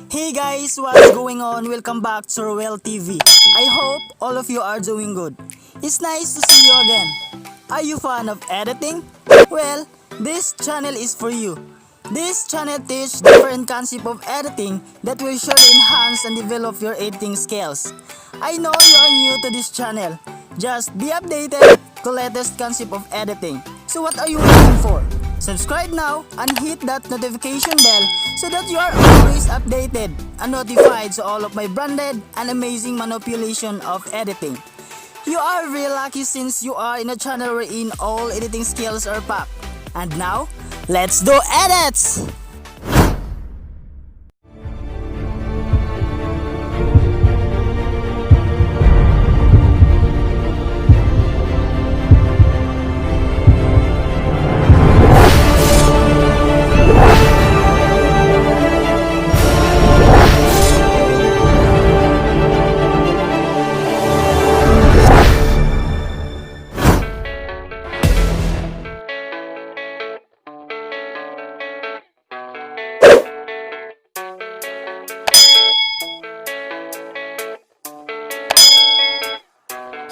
Hey guys, what's going on? Welcome back to RuelTV. I hope all of you are doing good. It's nice to see you again. Are you fan of editing? Well, this channel is for you. This channel teaches different concepts of editing that will surely enhance and develop your editing skills. I know you are new to this channel. Just be updated to latest concept of editing. So what are you waiting for? Subscribe now and hit that notification bell so that you are always updated and notified to all of my branded and amazing manipulation of editing. You are really lucky since you are in a channel wherein all editing skills are packed. And now, let's do edits!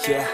Yeah,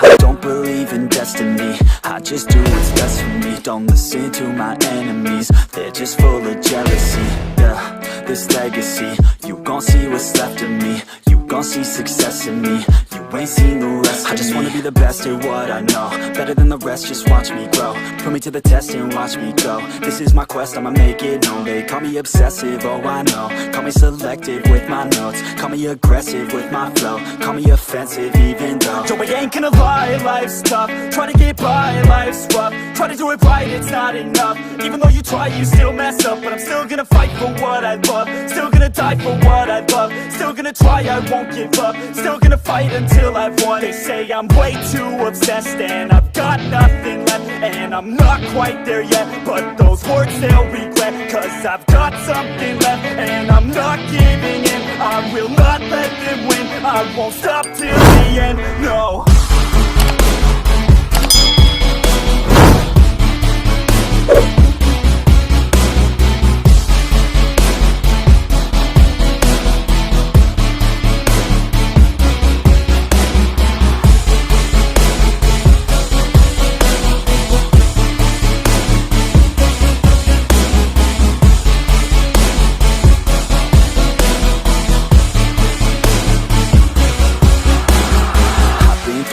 I don't believe in destiny. I just do what's best for me. Don't listen to my enemies, they're just full of jealousy. Yeah, this legacy, you gon' see what's left of me. You gon' see success in me. You ain't seen the rest of me. I just wanna be the best at what I know, better than the rest, just watch me grow. Put me to the test and watch me go. This is my quest, I'ma make it known. They call me obsessive, oh I know. Call me selective with my notes. Call me aggressive with my flow. Call me offensive even though Joe, I ain't gonna lie, life's tough. Try to get by, life's rough. Try to do it right, it's not enough. Even though you try, you still mess up. But I'm still gonna fight for what I love. Still gonna die for what I love. Still gonna try, I won't give up. Still gonna fight until I've won. They say I'm way too obsessed and I've got nothing left. And I'm not quite there yet, but those words they'll regret. Cause I've got something left and I'm not giving in. I will not let them win. I won't stop till the end, no.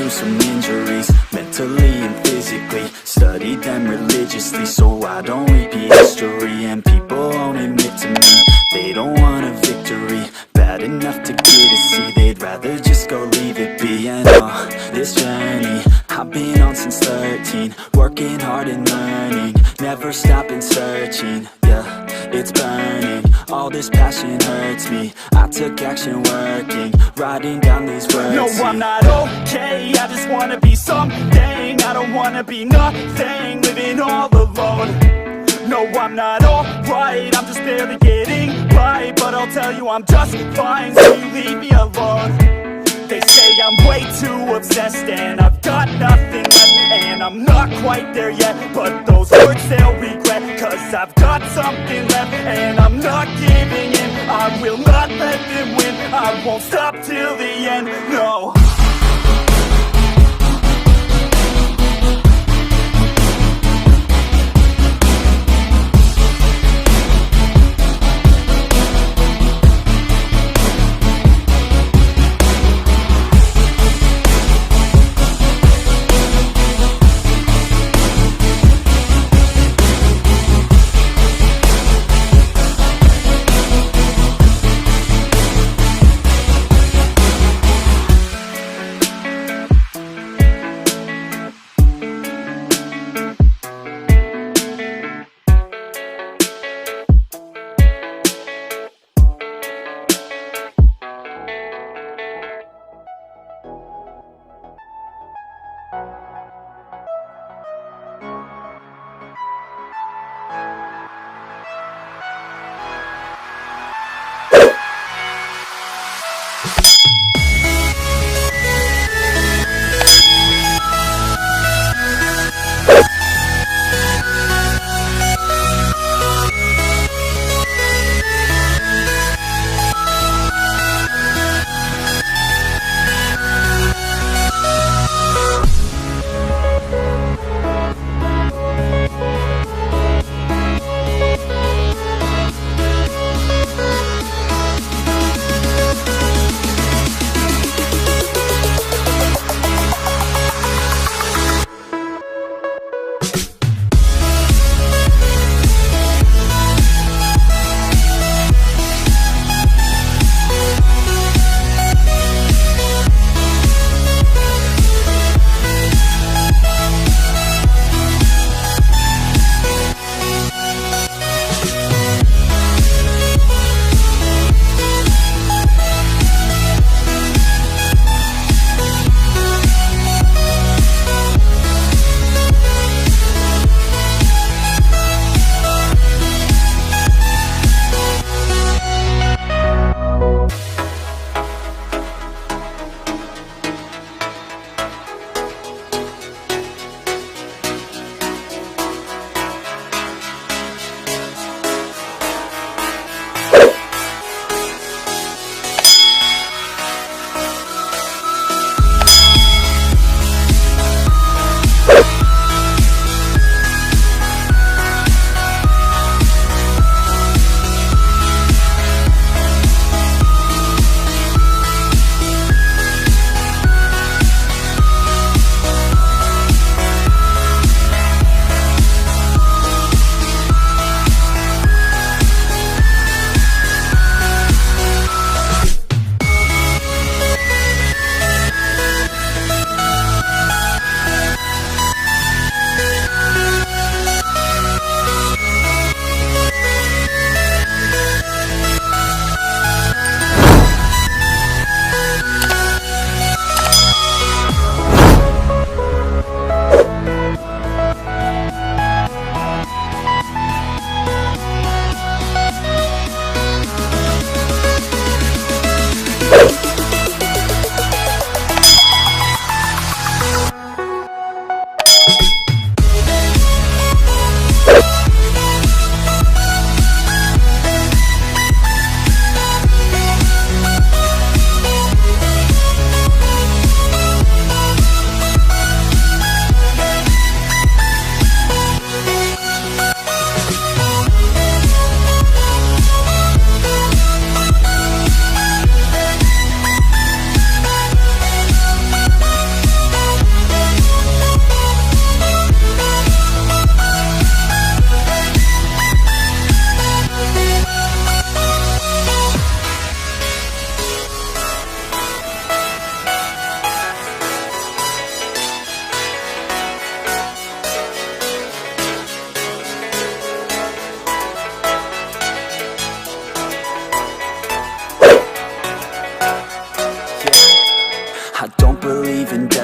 Some injuries, mentally and physically. Studied them religiously so I don't repeat history. And people won't admit to me they don't want a victory bad enough to get a see. They'd rather just go leave it be. And this journey I've been on since 13, working hard and learning, never stopping searching. Yeah, it's burning, all this passion hurts me. I took action working, writing down these words. No, I'm not okay, I just wanna be something. I don't wanna be nothing, living all alone. No, I'm not alright, I'm just barely getting by. But I'll tell you I'm just fine, so you leave me alone. They say I'm way too obsessed and I've got nothing left. And I'm not quite there yet, but those words they'll regret. Cause I've got something left and I'm not giving in. I will not let them win. I won't stop till the end, no.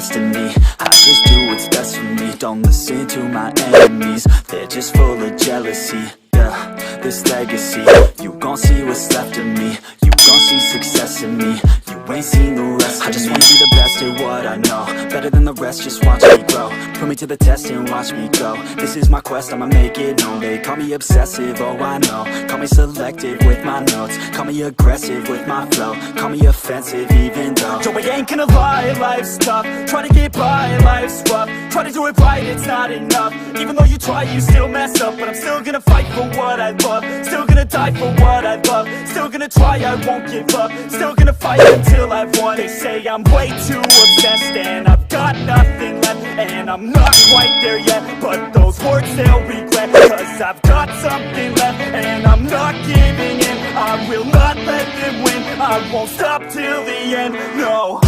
best of me. I just do what's best for me. Don't listen to my enemies, they're just full of jealousy. Yeah, this legacy, you gon' see what's left of me. You gon' see success in me. You ain't seen the rest of me. I just wanna be the best at what I know, better than the rest, just watch me grow. Put me to the test and watch me go. This is my quest, I'ma make it known. They call me obsessive, oh I know. Call me selective with my notes. Call me aggressive with my flow. Call me offensive even though Joe, I ain't gonna lie, life's tough. Try to get by, life's rough. Try to do it right, it's not enough. Even though you try, you still mess up. But I'm still gonna fight for what I love. Still gonna die for what I love. Still gonna try, I won't give up. Still gonna fight until I've won. They say I'm way too obsessed and I've got nothing left, and I'm not quite there yet, but those words they'll regret. Cause I've got something left and I'm not giving in. I will not let them win. I won't stop till the end, no.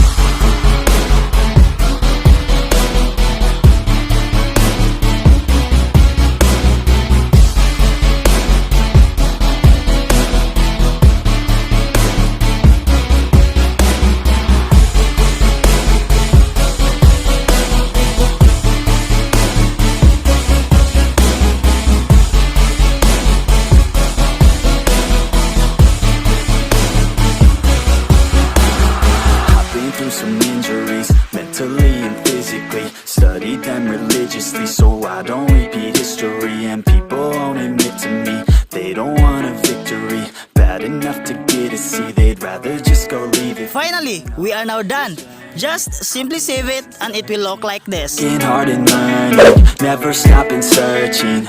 Some injuries, mentally and physically. Studied them religiously so I don't repeat history. And people won't admit to me they don't want a victory. Bad enough to get a C, they'd rather just go leave it. Finally, we are now done. Just simply save it and it will look like this. Working hard and learning, never stopping searching.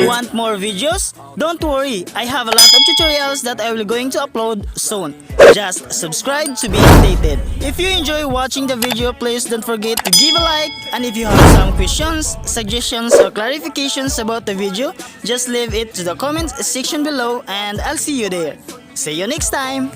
Want more videos? Don't worry, I have a lot of tutorials that I will going to upload soon. Just subscribe to be updated. If you enjoy watching the video, please don't forget to give a like. And if you have some questions, suggestions or clarifications about the video, just leave it to the comment section below and I'll see you there. See you next time!